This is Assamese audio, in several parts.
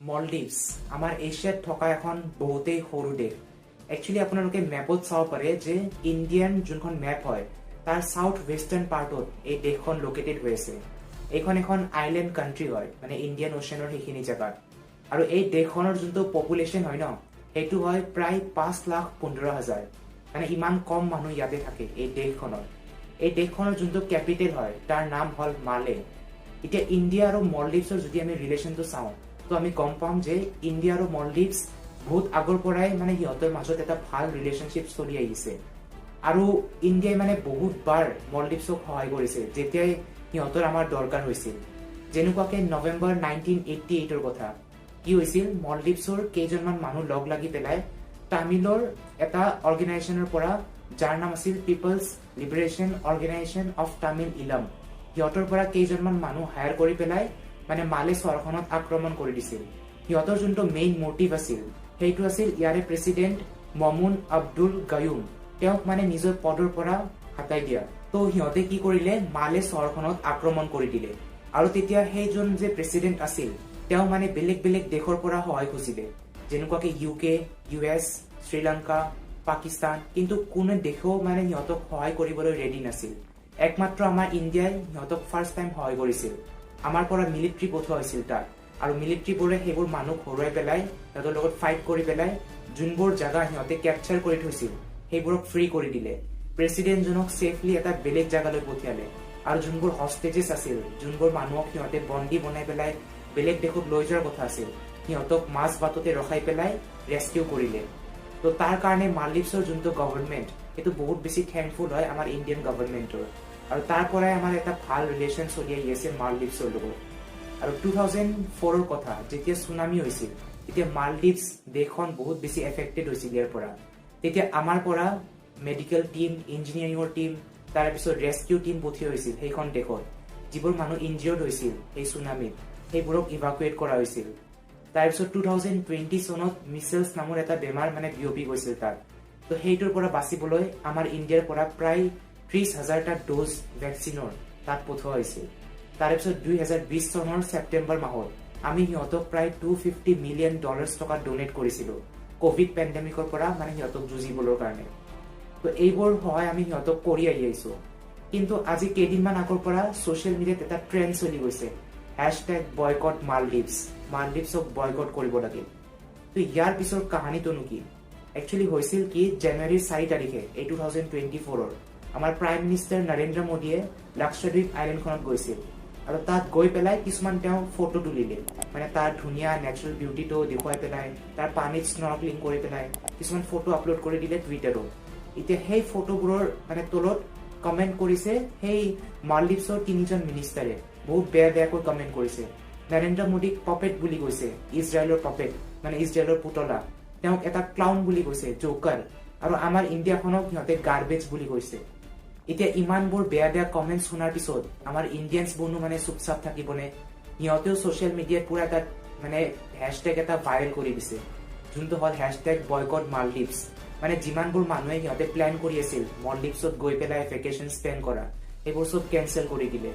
মলদ্বীপছ আমাৰ এছিয়াত থকা এখন বহুতেই সৰু দেশ। একচুৱেলি আপোনালোকে মেপত চাব পাৰে যে ইণ্ডিয়ান যোনখন মেপ হয় তাৰ সাউথ ৱেষ্টাৰ্ণ পাৰ্টত এই দেশখন লোকেটেড হৈ আছে। এইখন এখন আইলেণ্ড কাণ্ট্ৰি হয়, মানে ইণ্ডিয়ান অ'চেনৰ সেইখিনি জেগাত। আৰু এই দেশখনৰ যোনটো পপুলেশ্যন হয় ন, সেইটো হয় প্ৰায় 5,15,000। মানে ইমান কম মানুহ ইয়াতে থাকে এই দেশখনৰ। এই দেশখনৰ যোনটো কেপিটেল হয় তাৰ নাম হ'ল মালে। এতিয়া ইণ্ডিয়া আৰু মলদ্বীপছৰ যদি আমি ৰিলেশ্যনটো চাওঁ, তো আমি গম পাম যে ইণ্ডিয়া আৰু মলদ্বীপছ বহুত আগৰ পৰাই মানে সিহঁতৰ মাজত এটা ভাল ৰিলেশ্যনশ্বিপ চলি আহিছে। আৰু ইণ্ডিয়াই মানে বহুতবাৰ মলদ্বীপছক সহায় কৰিছে যেতিয়াই সিহঁতৰ আমাৰ দৰকাৰ হৈছিল। যেনেকুৱাকে নৱেম্বৰ 1988ৰ কথা কি হৈছিল, মলদ্বীপছৰ কেইজনমান মানুহ লগ লাগি পেলাই তামিলৰ এটা অৰ্গেনাইজেশ্যনৰ পৰা, যাৰ নাম আছিল peoples liberation organisation of Tamil Eelam, সিহঁতৰ পৰা কেইজনমান মানুহ হায়াৰ কৰি পেলাই মানে মালে চহৰখনত আক্ৰমণ কৰি দিছিল। সিহঁতৰ যোনটো মেইন মটিভ আছিল সেইটো আছিল ইয়াৰে প্ৰেচিডেণ্ট মমুন আব্দুল গায়ুম, তেওঁক মানে নিজৰ পদৰ পৰা হটাই দিয়া। তো সিহঁতে কি কৰিলে, মালে চহৰখনত আক্ৰমণ কৰি দিলে। আৰু তেতিয়া সেইজন যে প্ৰেচিডেণ্ট আছিল তেওঁ মানে বেলেগ বেলেগ দেশৰ পৰা সহায় খুজিলে, যেনেকুৱাকে UK, US, শ্ৰীলংকা, পাকিস্তান, কিন্তু কোনো দেশেও মানে সিহঁতক সহায় কৰিবলৈ ৰেডি নাছিল। একমাত্ৰ আমাৰ ইণ্ডিয়াই সিহঁতক ফাৰ্ষ্ট টাইম সহায় কৰিছিল। আমাৰ পৰা মিলিটাৰী পঠোৱা হৈছিল তাত, আৰু মিলিটাৰীবোৰে সেইবোৰ মানুহ হৰুৱাই পেলাই সিহঁতৰ লগত ফাইট কৰি পেলাই যোনবোৰ জাগা সিহঁতে কেপচাৰ কৰি থৈছিল সেইবোৰক ফ্ৰী কৰি দিলে। প্ৰেচিডেণ্টজনক ছেফলি এটা বেলেগ জাগালৈ পঠিয়ালে। আৰু যোনবোৰ হষ্টেজেছ আছিল, যোনবোৰ মানুহক সিহঁতে বন্দী বনাই পেলাই বেলেগ দেশত লৈ যোৱাৰ কথা আছিল, সিহঁতক মাছ বাটতে ৰখাই পেলাই ৰেস্কিউ কৰিলে। তো তাৰ কাৰণে মালদ্বীপছৰ যোনটো গভৰ্ণমেণ্ট সেইটো বহুত বেছি থেংকফুল হয় আমাৰ ইণ্ডিয়ান গভৰ্ণমেণ্টৰ। আৰু তাৰ পৰাই আমাৰ এটা ভাল ৰিলেশ্যন চলি আহি আছে মালদ্বীপছৰ লগত। আৰু 2004ৰ কথা যেতিয়া চুনামি হৈছিল, তেতিয়া মালদ্বীপছ দেশখন বহুত বেছি এফেক্টেড হৈছিল ইয়াৰ পৰা। তেতিয়া আমাৰ পৰা মেডিকেল টিম, ইঞ্জিনিয়াৰিঙৰ টিম, তাৰপিছত ৰেস্কিউ টিম পঠিওৱা হৈছিল সেইখন দেশত। যিবোৰ মানুহ ইনজিয়ৰ্ড হৈছিল সেই চুনামিত সেইবোৰক ইভাকুৱেট কৰা হৈছিল। তাৰপিছত 2020 চনত মিছেলছ নামৰ এটা বেমাৰ মানে বিয়পি গৈছিল তাত। তো সেইটোৰ পৰা বাচিবলৈ আমাৰ ইণ্ডিয়াৰ পৰা প্ৰায় 30,000টা ড'জ ভেকচিনৰ তাত পঠোৱা হৈছিল। তাৰপিছত 2020 চনৰ ছেপ্টেম্বৰ মাহত আমি সিহঁতক প্ৰায় $250 মিলিয়ন টকা ডোনেট কৰিছিলোঁ কভিড পেণ্ডেমিকৰ পৰা মানে সিহঁতক যুঁজিবলৈ কাৰণে। তো এইবোৰ সহায় আমি সিহঁতক কৰি আহি আহিছোঁ। কিন্তু আজি কেইদিনমান আগৰ পৰা ছ'চিয়েল মিডিয়াত এটা ট্ৰেণ্ড চলি গৈছে, #বয়কট মালদ্বীপছ, মালদ্বীপছক বয়কট কৰিব লাগে। তো ইয়াৰ পিছৰ কাহানীটোনো কি? একচুৱেলি হৈছিল কি, জানুৱাৰীৰ 4 তাৰিখে এই 2024ৰ আমাৰ প্ৰাইম মিনিষ্টাৰ নৰেন্দ্ৰ মোদীয়ে লাক্ষাদ্বীপ আইলেণ্ডখনত গৈছিল। আৰু তাত গৈ পেলাই কিছুমান তেওঁ ফটো তুলিলে, মানে তাৰ ধুনীয়া নেচাৰেল বিউটিটো দেখুৱাই পেলাই, তাৰ পানীত স্নৰ্কলিং কৰি পেলাই কিছুমান ফটো আপলোড কৰি দিলে টুইটাৰত। এতিয়া সেই ফটোবোৰৰ মানে তলত কমেণ্ট কৰিছে সেই মালদ্বীপছৰ 3জন মিনিষ্টাৰে, বহুত বেয়া বেয়াকৈ কমেণ্ট কৰিছে। নৰেন্দ্ৰ মোদীক পপেট বুলি কৈছে, ইজৰাইলৰ পপেট মানে ইজৰাইলৰ পুতলা। তেওঁক এটা ক্লাউন বুলি কৈছে, জোকাৰ। আৰু আমাৰ ইণ্ডিয়াখনক সিহঁতে গাৰ্বেজ বুলি কৈছে। এতিয়া ইমানবোৰ বেয়া বেয়া কমেণ্ট শুনাৰ পিছত আমাৰ ইণ্ডিয়ানছবোৰনো মানে চুপচাপ থাকিবনে? সিহঁতেও ছ'চিয়েল মিডিয়াত পুৰা এটা মানে হেশ্বটেগ এটা ভাইৰেল কৰি দিছে, যোনটো হ'ল #বয়কট মালদ্বীপছ। মানে যিমানবোৰ মানুহে সিহঁতে প্লেন কৰি আছিল মলদ্বীপছত গৈ পেলাই ভেকেশ্যন স্পেণ্ড কৰা, সেইবোৰ চব কেঞ্চেল কৰি দিলে।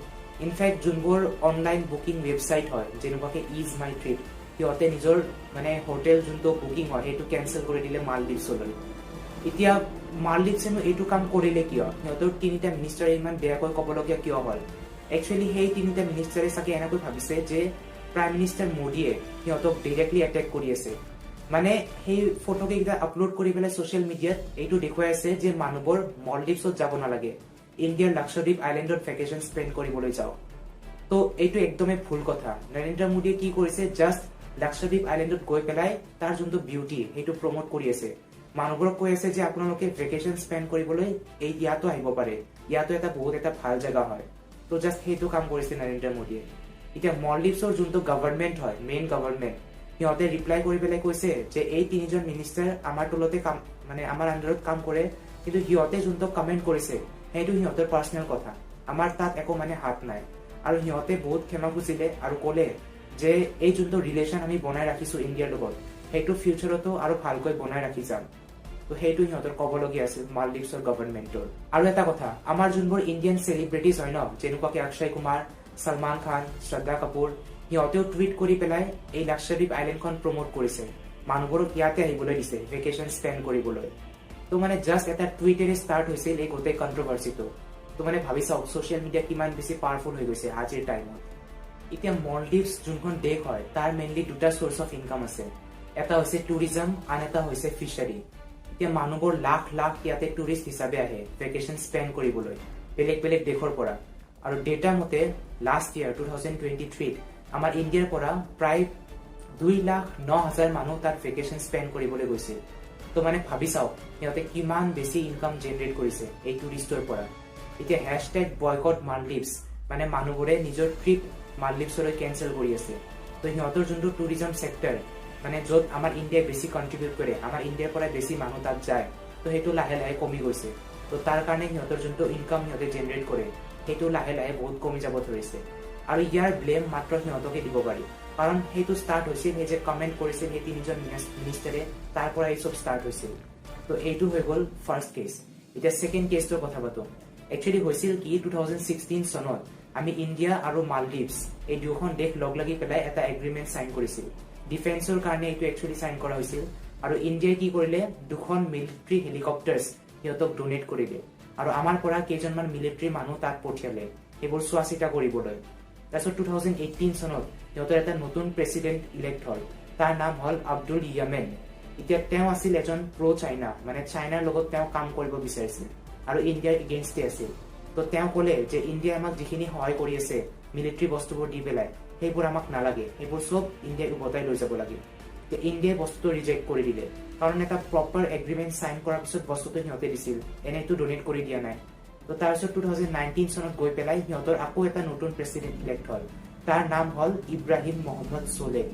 ইনফেক্ট যোনবোৰ অনলাইন বুকিং ৱেবছাইট হয়, যেনেকুৱাকে ইজ মাই ট্ৰিপ, সিহঁতে নিজৰ মানে হোটেল যোনটো বুকিং হয় সেইটো কেঞ্চেল কৰি দিলে মালদ্বীপছলৈ। এতিয়া মালদ্বীপছেনো এইটো কাম কৰিলে কিয়? সিহঁতৰ 3টা মিনিষ্টাৰে ইমান বেয়াকৈ ক'বলগীয়া কিয় হ'ল? একচুৱেলি সেই 3টা মিনিষ্টাৰে চাগে এনেকৈ ভাবিছে যে প্ৰাইম মিনিষ্টাৰ মোদীয়ে সিহঁতক ডিৰেক্টলি এটেক কৰি আছে। মানে সেই ফটোকেইটা আপলোড কৰি পেলাই ছ'চিয়েল মিডিয়াত এইটো দেখুৱাই আছে যে মানুহবোৰ মলদ্বীপছত যাব নালাগে, ইণ্ডিয়াৰ লাক্ষাদ্বীপ আইলেণ্ডত ভেকেশ্যন স্পেণ্ড কৰিবলৈ যাওক। তো এইটো একদমেই ভুল কথা। নৰেন্দ্ৰ মোদীয়ে কি কৰিছে, জাষ্ট লাক্ষাদ্বীপ আইলেণ্ডত গৈ পেলাই তাৰ যোনটো বিউটি সেইটো প্ৰমোট কৰি আছে। মানুহবোৰক কৈ আছে যে আপোনালোকে ভেকেশ্যন স্পেণ্ড কৰিবলৈ ইয়াতো আহিব পাৰে, ইয়াতো বহুত এটা ভাল জেগা হয়। তো জাষ্ট সেইটো কাম কৰিছে নৰেন্দ্ৰ মোদীয়ে। এতিয়া মলদ্বীপছৰ যোনটো গভৰ্ণমেণ্ট হয়, মেইন গভৰ্ণমেণ্ট, সিহঁতে ৰিপ্লাই কৰি পেলাই কৈছে যে এই 3জন মিনিষ্টাৰ আমাৰ তলতে কাম মানে আমাৰ আণ্ডাৰত কাম কৰে, কিন্তু সিহঁতে যোনটো কমেণ্ট কৰিছে সেইটো সিহঁতৰ পাৰ্চনেল কথা, আমাৰ তাত একো মানে হাত নাই। আৰু সিহঁতে বহুত ক্ষমা খুজিলে আৰু ক'লে যে এই যোনটো ৰিলেশ্যন আমি বনাই ৰাখিছোঁ ইণ্ডিয়াৰ লগত, সেইটো ফিউচাৰতো আৰু ভালকৈ বনাই ৰাখি যাম। তো সেইটো সিহঁতৰ ক'বলগীয়া আছিল মালদ্বীপছৰ গভৰ্ণমেণ্টৰ। আৰু এটা কথা, আমাৰ যোনবোৰ ইণ্ডিয়ান চেলিব্ৰিটিজ হয় ন, যেনেকুৱাকে অক্ষয় কুমাৰ, সলমান খান, শ্ৰদ্ধা কাপুৰ, সিহঁতেও টুইট কৰি পেলাই এই লাক্ষাদ্বীপ আইলেণ্ডখন প্ৰমোট কৰিছে, মানুহবোৰক ইয়াতে আহিবলৈ দিছে ভেকেশ্যন স্পেণ্ড কৰিবলৈ। তো মানে জাষ্ট এটা টুইটেৰে ষ্টাৰ্ট হৈছিল এই গোটেই কন্ট্ৰভাৰ্চিটো। তো মানে ভাবি চাওক ছচিয়েল মিডিয়া কিমান বেছি পাৱাৰফুল হৈ গৈছে আজিৰ টাইমত। এতিয়া মলদ্বীপছ যোনখন দেশ হয় তাৰ মেইনলি দুটা চ'ৰ্চ অফ ইনকাম আছে, এটা হৈছে টুৰিজম, আন এটা হৈছে ফিচাৰী। এতিয়া মানুহবোৰ লাখ লাখ ইয়াতে টুৰিষ্ট হিচাপে আহে ভেকেশ্যন স্পেণ্ড কৰিবলৈ বেলেগ বেলেগ দেশৰ পৰা। আৰু ডেটা মতে লাষ্ট ইয়াৰ 2023 আমাৰ ইণ্ডিয়াৰ পৰা প্ৰায় 2,09,000 মানুহ তাত ভেকেশ্যন স্পেণ্ড কৰিবলৈ গৈছিল। তো মানে ভাবি চাওক সিহঁতে কিমান বেছি ইনকাম জেনেৰেট কৰিছে এই টুৰিষ্টৰ পৰা। এতিয়া হেশ্বটেগ বয়কট মালদ্বীপছ মানে মানুহবোৰে নিজৰ ট্ৰিপ মালদ্বীপছলৈ কেঞ্চেল কৰি আছে। তো সিহঁতৰ যোনটো টুৰিজম চেক্টৰ মানে য'ত আমাৰ ইণ্ডিয়াই বেছি কণ্ট্ৰিবিউট কৰে, আমাৰ ইণ্ডিয়াৰ পৰা বেছি মানুহ তাত যায়, তো সেইটো লাহে লাহে কমি গৈছে। তো তাৰ কাৰণে সিহঁতৰ যোনটো ইনকাম সিহঁতে জেনেৰেট কৰে সেইটো লাহে লাহে বহুত কমি যাব ধৰিছে। আৰু ইয়াৰ ব্লেম মাত্ৰ সিহঁতকে দিব পাৰি, কাৰণ সেইটো ষ্টাৰ্ট হৈছিল সেই যে কমেণ্ট কৰিছিল সেই তিনিজন মিনিষ্টাৰে, তাৰ পৰা এই চব ষ্টাৰ্ট হৈছিল। তো এইটো হৈ গ'ল ফাৰ্ষ্ট কেছ। এতিয়া ছেকেণ্ড কেছটোৰ কথা পাতো। একচুৱেলি হৈছিল কি 2016 চনত আমি ইণ্ডিয়া আৰু মালদ্বীপছ এই দুখন দেশ লগ লাগি পেলাই এটা এগ্ৰিমেণ্ট চাইন কৰিছিল। ডিফেন্সৰ কাৰণে এইটো একচুৱেলি চাইন কৰা হৈছিল। আৰু ইণ্ডিয়াই কি কৰিলে, দুখন মিলিটাৰী হেলিকপ্টাৰ্ছ সিহঁতক ডোনেট কৰিলে আৰু আমাৰ পৰা কেইজনমান মিলিটাৰী মানুহ তাত পঠিয়ালে সেইবোৰ চোৱা চিতা কৰিবলৈ। তাৰপিছত 2018 চনত সিহঁতৰ এটা নতুন প্ৰেচিডেণ্ট ইলেক্ট হ'ল, তাৰ নাম হ'ল আব্দুল য়ামেন। এতিয়া তেওঁ আছিল এজন প্ৰ' চাইনা, মানে চাইনাৰ লগত তেওঁ কাম কৰিব বিচাৰিছিল আৰু ইণ্ডিয়াৰ এগেইনষ্টে আছিল। তো তেওঁ ক'লে যে ইণ্ডিয়াই আমাক যিখিনি সহায় কৰি আছে মিলিটাৰী বস্তুবোৰ দি পেলাই সেইবোৰ আমাক নালাগে, সেইবোৰ চব ইণ্ডিয়াই উভতাই লৈ যাব লাগে। ইণ্ডিয়াই বস্তুটো ৰিজেক্ট কৰি দিলে, কাৰণ এটা প্ৰপাৰ এগ্ৰিমেণ্ট চাইন কৰাৰ পিছত বস্তুটো সিহঁতে দিছিল, এনেইটো ডোনেট কৰি দিয়া নাই। তো তাৰপিছত 2019 চনত গৈ পেলাই সিহঁতৰ আকৌ এটা নতুন প্ৰেচিডেণ্ট ইলেক্ট হ'ল, তাৰ নাম হ'ল ইব্ৰাহিম মহম্মদ সোলেহ।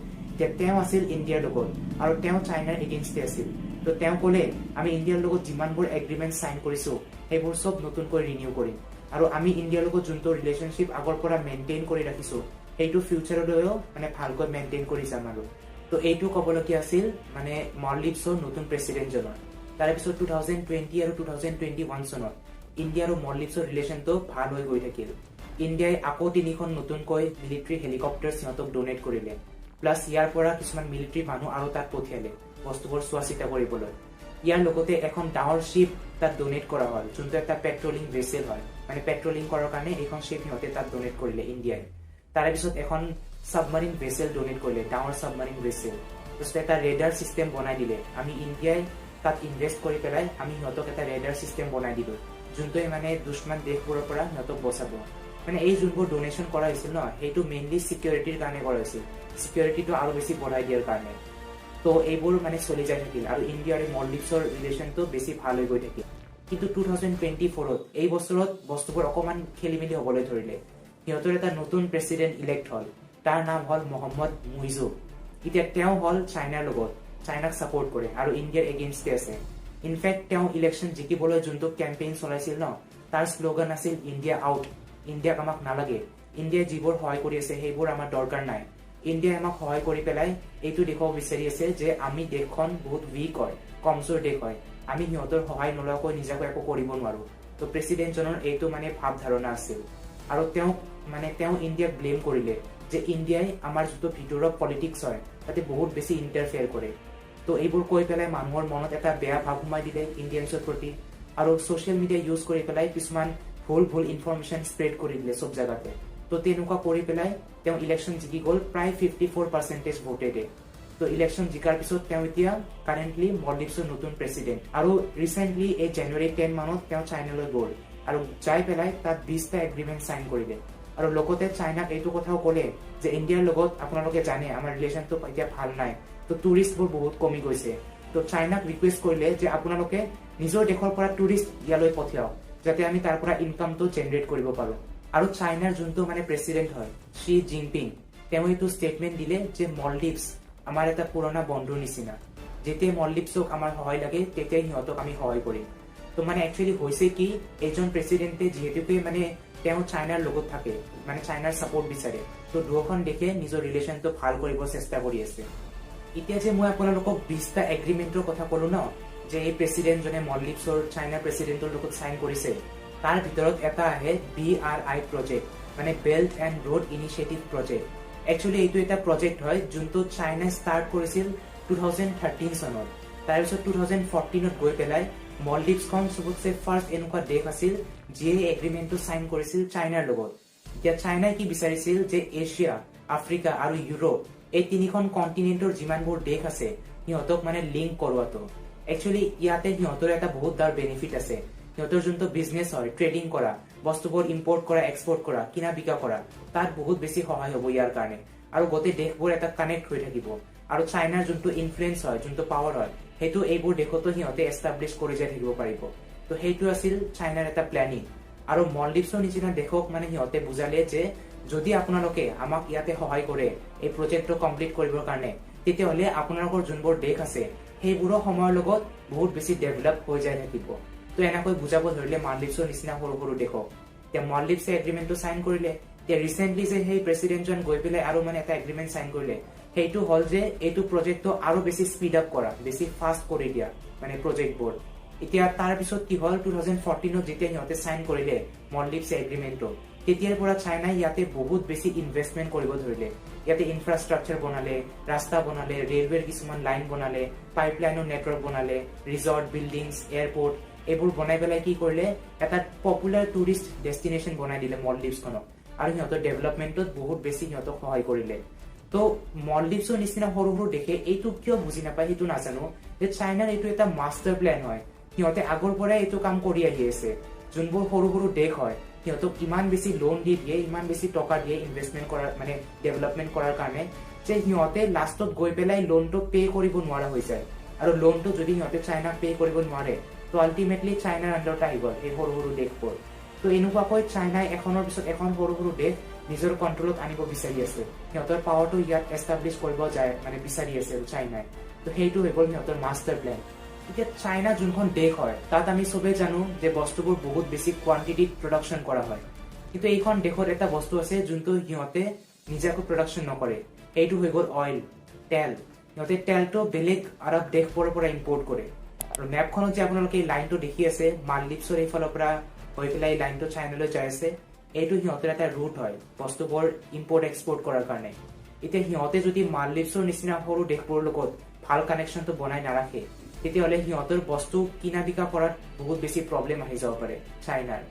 তেওঁ আছিল ইণ্ডিয়াৰ লগত আৰু তেওঁ চাইনাৰ এগেইনষ্টে আছিল। তো তেওঁ ক'লে আমি ইণ্ডিয়াৰ লগত যিমানবোৰ এগ্ৰিমেণ্ট চাইন কৰিছো সেইবোৰ চব নতুনকৈ ৰিনিউ কৰিম, আৰু আমি ইণ্ডিয়াৰ লগত যোনটো ৰিলেশ্যনশ্বিপ আগৰ পৰা মেইনটেইন কৰি ৰাখিছো সেইটো ফিউচাৰলৈও মানে ভালকৈ মেইনটেইন কৰি যাম আৰু। তো এইটো ক'বলগীয়া আছিল মানে মলদ্বীপছৰ নতুন প্ৰেচিডেণ্টজনৰ। তাৰপিছত 2020 আৰু 2021 চনত ইণ্ডিয়া আৰু মলদ্বীপছৰ ৰিলেশ্যনটো ভাল হৈ গৈ থাকিল। ইণ্ডিয়াই আকৌ 3খন নতুনকৈ মিলিটাৰী হেলিকপ্টাৰ সিহঁতক ডোনেট কৰিলে, প্লাছ ইয়াৰ পৰা কিছুমান মিলিটাৰী মানুহ আৰু তাত পঠিয়ালে বস্তুবোৰ চোৱা চিতা কৰিবলৈ। ইয়াৰ লগতে এখন ডাঙৰ শ্বিপ তাত ডোনেট কৰা হ'ল, যোনটো এটা পেট্ৰলিং ভেছেল হয়, মানে পেট্ৰলিং কৰাৰ কাৰণে এইখন শ্বিপ সিহঁতে তাত ডোনেট কৰিলে ইণ্ডিয়াই। তাৰে পিছত এখন সাবমাৰিন ভেছেল ডোনেট কৰিলে, ডাঙৰ সাবমাৰিন ভেছেল। তাৰপিছত এটা ৰেডাৰ চিষ্টেম বনাই দিলে, আমি ইণ্ডিয়াই তাত ইনভেষ্ট কৰি পেলাই আমি সিহঁতক এটা ৰেডাৰ চিষ্টেম বনাই দিলোঁ, যোনটোৱে মানে দুশ্মন দেশবোৰৰ পৰা সিহঁতক বচাব। মানে এই যোনবোৰ ডোনেশ্যন কৰা হৈছিল ন, সেইটো মেইনলি চিকিউৰিটিৰ কাৰণে কৰা হৈছিল, চিকিউৰিটিটো আৰু বেছি বঢ়াই দিয়াৰ কাৰণে। তো এইবোৰ মানে চলি যাই থাকিল আৰু ইণ্ডিয়া আৰু মলদ্বীপছৰ ৰিলেশ্যনটো বেছি ভাল হৈ গৈ থাকিল। কিন্তু 2024ত এই বছৰত বস্তুবোৰ অকণমান খেলি মেলি হ'বলৈ ধৰিলে। সিহঁতৰ এটা নতুন প্ৰেচিডেণ্ট ইলেক্ট হ'ল, তাৰ নাম হ'ল মহম্মদ মুইজু। এতিয়া তেওঁ হ'ল চাইনাৰ লগত, চাইনাক ছাপোৰ্ট কৰে আৰু ইণ্ডিয়াৰ এগেইনষ্টে আছে। ইনফেক্ট তেওঁ ইলেকশ্যন জিকিবলৈ যোনটো কেম্পেইন চলাইছিল ন, তাৰ শ্লোগান আছিল ইণ্ডিয়া আউট, ইণ্ডিয়াক আমাক নালাগে, ইণ্ডিয়াই যিবোৰ সহায় কৰি আছে সেইবোৰ আমাৰ দৰকাৰ নাই। ইণ্ডিয়াই আমাক সহায় কৰি পেলাই এইটো দেখুৱাব বিচাৰি আছে যে আমি দেশখন বহুত উইক হয়, কমজোৰ দেশ হয়, আমি সিহঁতৰ সহায় নোলোৱাকৈ নিজাকৈ একো কৰিব নোৱাৰো। তো প্ৰেচিডেণ্টজনৰ এইটো মানে ভাৱ ধাৰণা আছিল। আৰু তেওঁ ইণ্ডিয়াক ব্লেম কৰিলে যে ইণ্ডিয়াই আমাৰ যোনটো ভিতৰৰ পলিটিক্স হয় তাতে বহুত বেছি ইণ্টাৰফেয়াৰ কৰে। তো এইবোৰ কৈ পেলাই মানুহৰ মনত এটা বেয়া ভাৱ সোমাই দিলে ইণ্ডিয়ানছৰ প্ৰতি, আৰু ছ'চিয়েল মিডিয়া ইউজ কৰি পেলাই কিছুমান ভুল ইনফৰমেশ্যন স্প্ৰেড কৰি দিলে চব জেগাতে। তো তেনেকুৱা কৰি পেলাই তেওঁ ইলেকশ্যন জিকি গ'ল প্ৰায় 54% ভোটেৰে। তো ইলেকশ্যন জিকাৰ পিছত তেওঁ এতিয়া কাৰেণ্টলি মলদ্বীপছৰ নতুন প্ৰেচিডেণ্ট। আৰু ৰিচেণ্টলি এই জানুৱাৰী 10 মানত তেওঁ চাইনালৈ গ'ল আৰু যাই পেলাই তাত 20টা এগ্ৰিমেণ্ট চাইন কৰিলে। আৰু লগতে চাইনাক এইটো কথাও ক'লে যে ইণ্ডিয়াৰ লগত আপোনালোকে জানে আমাৰ ৰিলেশ্যনটো এতিয়া ভাল নাই, তো টুৰিষ্টবোৰ বহুত কমি গৈছে। তো চাইনাক ৰিকুৱেষ্ট কৰিলে যে আপোনালোকে নিজৰ দেশৰ পৰা টুৰিষ্ট ইয়ালৈ পঠিয়াওক, যাতে আমি তাৰ পৰা ইনকামটো জেনেৰেট কৰিব পাৰোঁ। আৰু চাইনাৰ যোনটো মানে প্ৰেচিডেণ্ট হয় শ্বি জিনপিং, তেওঁ এইটো ষ্টেটমেণ্ট দিলে যে মলদ্বীপছ আমাৰ এটা পুৰণা বন্ধুৰ নিচিনা, যেতিয়া মলদ্বীপছক আমাৰ সহায় লাগে তেতিয়াই সিহঁতক আমি সহায় কৰিম। তো মানে একচুৱেলি হৈছে কি, এজন প্ৰেচিডেণ্টে যিহেতুকে মানে তেওঁ চাইনাৰ লগত থাকে, মানে চাইনাৰ ছাপোৰ্ট বিচাৰে, তো দুয়োখন দেশে নিজৰ ৰিলেশ্যনটো ভাল কৰিব চেষ্টা কৰি আছে। এতিয়া যে মই আপোনালোকক 20টা এগ্ৰিমেণ্টৰ কথা ক'লো ন, যে এই প্ৰেচিডেণ্টজনে মলদ্বীপছৰ চাইনাৰ প্ৰেচিডেণ্টৰ লগত চাইন কৰিছে, তাৰ ভিতৰত এটা আহে BRI প্ৰজেক্ট, মানে belt and road initiative project. Actually এইটো এটা প্ৰজেক্ট হয় যোনটো চাইনাই ষ্টাৰ্ট কৰিছিল 2013 চনত। তাৰপিছত 2014ত গৈ পেলাই মলদ্বীপছখন চবতছে ফাৰ্ষ্ট এনেকুৱা দেশ আছিল যিয়ে এগ্ৰিমেণ্টটো চাইন কৰিছিল চাইনাৰ লগত। এতিয়া চাইনাই কি বিচাৰিছিল যে এছিয়া, আফ্ৰিকা আৰু ইউৰোপ এই তিনিখন কণ্টিনেণ্টৰ যিমানবোৰ দেশ আছে সিহঁতক মানে লিংক কৰোৱাটো। একচুৱেলি ইয়াতে সিহঁতৰ এটা বহুত ডাঙৰ বেনিফিট আছে। সিহঁতৰ যোনটো বিজনেছ হয়, ট্ৰেডিং কৰা, বস্তুবোৰ ইম্পৰ্ট কৰা, এক্সপৰ্ট কৰা, কিনা বিকা কৰা, তাত বহুত বেছি সহায় হ'ব ইয়াৰ কাৰণে। আৰু গোটেই দেশবোৰ এটা কানেক্ট হৈ থাকিব। আৰু চাইনাৰ যোনটো ইনফ্লুৱেঞ্চ হয়, যোনটো পাৱাৰ হয়, সেইটো এইবোৰ দেশতো সিহঁতে এষ্টাব্লিছ কৰি যাই থাকিব পাৰিব। তো সেইটো আছিল চাইনাৰ এটা প্লেনিং। আৰু মলদ্বীপছৰ নিচিনা দেশক মানে সিহঁতে বুজালে যে যদি আপোনালোকে আমাক ইয়াতে সহায় কৰে এই প্ৰজেক্টটো কমপ্লিট কৰিবৰ কাৰণে, তেতিয়াহ'লে আপোনালোকৰ যোনবোৰ দেশ আছে সেইবোৰো সময়ৰ লগত বহুত বেছি ডেভেলপ হৈ যাই থাকিব। তো এনেকৈ বুজাব ধৰিলে মলদ্বীপছৰ নিচিনা সৰু সৰু দেশক। এতিয়া মলদ্বীপছে এগ্ৰিমেণ্টটো চাইন কৰিলে। এতিয়া ৰিচেণ্টলি যে সেই প্ৰেচিডেণ্টজন গৈ পেলাই আৰু মানে এটা এগ্ৰিমেণ্ট চাইন কৰিলে, সেইটো হ'ল যে এইটো প্ৰজেক্টটো আৰু বেছি স্পীড আপ কৰা, বেছি ফাষ্ট কৰি দিয়া মানে প্ৰজেক্টবোৰ। এতিয়া তাৰ পিছত কি হ'ল, 2014ত যেতিয়া সিহঁতে চাইন কৰিলে মলদ্বীপছে এগ্ৰিমেণ্টটো, তেতিয়াৰ পৰা চাইনাই ইয়াতে বহুত বেছি ইনভেষ্টমেণ্ট কৰিব ধৰিলে। ইয়াতে ইনফ্ৰাষ্ট্ৰাকচাৰ বনালে, ৰাস্তা বনালে, ৰেলৱেৰ কিছুমান লাইন বনালে, পাইপলাইনৰ নেটৱৰ্ক বনালে, ৰিজৰ্ট, বিল্ডিংছ, এয়াৰপৰ্ট এইবোৰ বনাই পেলাই কি কৰিলে, এটা পপুলাৰ টুৰিষ্ট ডেষ্টিনেশ্যন বনাই দিলে মলদ্বীপছখনক। আৰু সিহঁতৰ ডেভেলপমেণ্টত বহুত বেছি সিহঁতক সহায় কৰিলে। তো মলদ্বীপছৰ নিচিনা সৰু সৰু দেশে এইটো কিয় বুজি নাপায় সেইটো নাজানো, যে চাইনাৰ এইটো এটা মাষ্টাৰ প্লেন হয়। সিহঁতে আগৰ পৰাই এইটো কাম কৰি আহি আছে। যোনবোৰ সৰু সৰু দেশ হয় সিহঁতক ইমান বেছি লোন দি দিয়ে, ইমান বেছি টকা দিয়ে ইনভেষ্টমেণ্ট কৰাৰ মানে ডেভেলপমেণ্ট কৰাৰ কাৰণে, যে সিহঁতে লাষ্টত গৈ পেলাই লোনটো পে কৰিব নোৱাৰা হৈ যায়। আৰু লোনটো যদি সিহঁতে চাইনাক পে কৰিব নোৱাৰে, তো আল্টিমেটলি চাইনাৰ আণ্ডাৰত আহিব এই সৰু সৰু দেশবোৰ। তো এনেকুৱাকৈ চাইনাই এখনৰ পিছত এখন সৰু সৰু দেশ নিজৰ কণ্ট্ৰলত আনিব বিচাৰি আছে। সিহঁতৰ পাৱাৰটো ইয়াত এষ্টাব্লিছ কৰিব যায় মানে বিচাৰি আছে চাইনাই। তো সেইটো হৈ গ'ল সিহঁতৰ মাষ্টাৰ প্লেন। এতিয়া চাইনা যোনখন দেশ হয় তাত আমি চবে জানো যে বস্তুবোৰ বহুত বেছি কোৱান্টিটিত প্ৰডাকশ্যন কৰা হয়। কিন্তু এইখন দেশত এটা বস্তু আছে যোনটো সিহঁতে নিজাকৈ প্ৰডাকশ্যন নকৰে, সেইটো হৈ গ'ল অইল, তেল। সিহঁতে তেলটো বেলেগ আৰৱ দেশবোৰৰ পৰা ইম্পৰ্ট কৰে। আৰু মেপখনত যে আপোনালোকে এই লাইনটো দেখি আছে, মালদ্বীপছৰ এইফালৰ পৰা হৈ পেলাই এই লাইনটো চাইনালৈ যাই আছে, এইটো সিহঁতৰ এটা ৰুট হয় বস্তুবোৰ ইম্পৰ্ট এক্সপৰ্ট কৰাৰ কাৰণে। এতিয়া সিহঁতে যদি মালদ্বীপছৰ নিচিনা সৰু দেশবোৰৰ লগত ভাল কানেকশ্যনটো বনাই নাৰাখে, তেতিয়াহ'লে সিহঁতৰ বস্তু কিনা বিকা কৰাত বহুত বেছি প্ৰব্লেম আহি যাব পাৰে চাইনাৰ।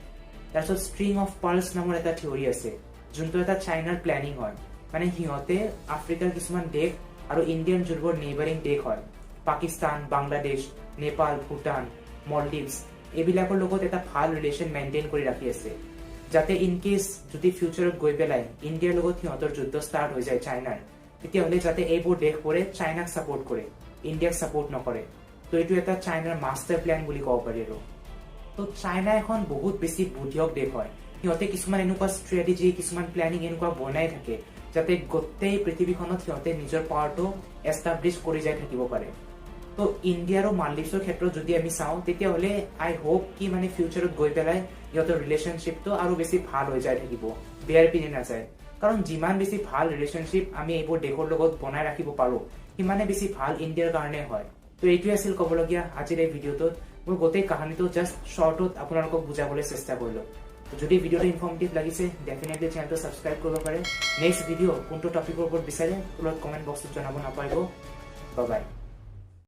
তাৰপিছত ষ্ট্ৰিং অফ পাৰ্লছ নামৰ এটা থিয়ৰী আছে, যোনটো এটা চাইনাৰ প্লেনিং হয়। মানে সিহঁতে আফ্ৰিকাৰ কিছুমান দেশ আৰু ইণ্ডিয়ান যোনবোৰ নেইবাৰিং দেশ হয়, পাকিস্তান, বাংলাদেশ, নেপাল, ভূটান, মলদ্বীপছ, এইবিলাকৰ লগত এটা ভাল ৰিলেশ্যন মেইনটেইন কৰি ৰাখি আছে, যাতে ইনকেছ যদি ফিউচাৰত গৈ পেলাই ইণ্ডিয়াৰ লগত সিহঁতৰ যুদ্ধ ষ্টাৰ্ট হৈ যায় চাইনাৰ, তেতিয়াহ'লে যাতে এইবোৰ দেশবোৰে চাইনাক ছাপোৰ্ট কৰে, ইণ্ডিয়াক ছাপোৰ্ট নকৰে। তো এইটো এটা চাইনাৰ মাষ্টাৰ প্লেন বুলি ক'ব পাৰি। আৰু তো চাইনা এখন বহুত বেছি বুদ্ধিয়ক দেশ হয়। সিহঁতে কিছুমান এনেকুৱা ষ্ট্ৰেটেজি, কিছুমান প্লেনিং এনেকুৱা বনাই থাকে যাতে গোটেই পৃথিৱীখনত সিহঁতে নিজৰ পাৱাৰটো এষ্টাব্লিছ কৰি যাই থাকিব পাৰে। তো ইণ্ডিয়া আৰু মালদ্বীপছৰ ক্ষেত্ৰত যদি আমি চাওঁ, তেতিয়াহ'লে আই হোপ কি মানে ফিউচাৰত গৈ পেলাই সিহঁতৰ ৰিলেশ্যনশ্বিপটো আৰু বেছি ভাল হৈ যাই থাকিব, বেয়াৰ পিনে নাযায়। কাৰণ যিমান বেছি ভাল ৰিলেশ্যনশ্বিপ আমি এইবোৰ দেশৰ লগত বনাই ৰাখিব পাৰোঁ, সিমানে বেছি ভাল ইণ্ডিয়াৰ কাৰণে হয়। তো এইটোৱে আছিল ক'বলগীয়া আজিৰ এই ভিডিঅ'টোত। মোৰ গোটেই কাহিনীটো জাষ্ট শ্বৰ্টত আপোনালোকক বুজাবলৈ চেষ্টা কৰিলোঁ। যদি ভিডিঅ'টো ইনফৰ্মেটিভ লাগিছে, ডেফিনেটলি চেনেলটো ছাবস্ক্ৰাইব কৰিব পাৰে। নেক্সট ভিডিঅ' কোনটো টপিকৰ ওপৰত বিচাৰে তলত কমেণ্ট বক্সত জনাব নাপাহৰিব। Bye bye.